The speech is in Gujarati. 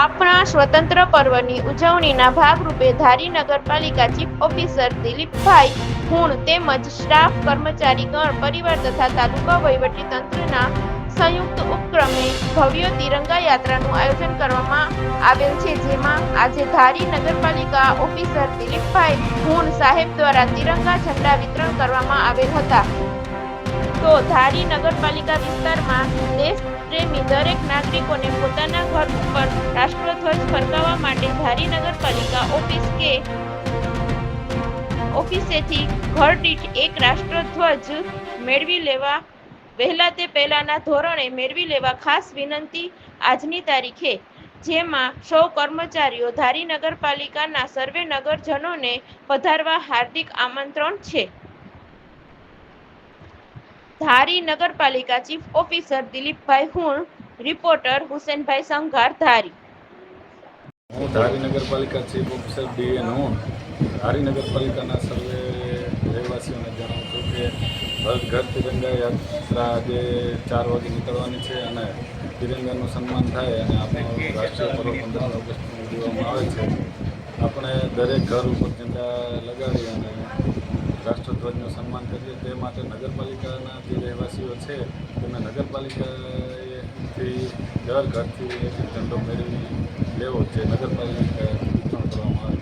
આપણા સ્વતંત્ર પર્વની ઉજવણીના ભાગરૂપે ધારી નગરપાલિકા ચીફ ઓફિસર દિલીપભાઈ હુણ તેમજ સ્ટાફ કર્મચારીગણ પરિવાર તથા તાલુકા વહીવટી તંત્રના સંયુક્ત ઉપક્રમે ભવ્ય તિરંગા યાત્રાનું આયોજન કરવામાં આવેલ છે, જેમાં આજે ધારી નગરપાલિકા ઓફિસર દિલીપભાઈ હુણ સાહેબ દ્વારા તિરંગા ઝંડા વિતરણ કરવામાં આવેલ હતા. તો ધારી નગરપાલિકા વિસ્તારમાં દેશ પ્રેમી દરેક નાગરિકોને પોતાના ઘર ઉપર રાષ્ટ્રધ્વજ ફરકાવવા માટે ધારી નગરપાલિકા ઓફિસેથી ઘર દીઠ એક રાષ્ટ્રધ્વજ મેળવી લેવા વહેલા તે પહેલાના ધોરણે મેળવી લેવા ખાસ વિનંતી આજની તારીખે, જેમાં સૌ કર્મચારીઓ ધારી નગરપાલિકાના સર્વે નગરજનોને પધારવા હાર્દિક આમંત્રણ છે. ધારી નગરપાલિકા ચીફ ઓફિસર દિલીપભાઈ હુણ, રિપોર્ટર હુસેનભાઈ સંઘાર, ધારી. હું ધારી નગરપાલિકા ચીફ ઓફિસર DN હુણ ધારી નગરપાલિકાના સર્વે રહેવાસીઓને જણાવું છું કે ઘર તિરંગા યાત્રા આજે 4 વાગે નીકળવાની છે અને તિરંગાનું સન્માન થાય અને આપણો રાષ્ટ્રીય પર્વ 15 ઓગસ્ટનું ઉજવવામાં આવે છે. આપણે દરેક ઘર ઉપર ઝંડા લગાડી અને રાષ્ટ્રધ્વજનું સન્માન કરીએ. તે માટે નગરપાલિકાના જે રહેવાસીઓ છે તેમને નગરપાલિકાથી ઘરથી એક ઝંડો મેળવી લેવો છે. નગરપાલિકા વિતરણ કરવામાં આવે છે.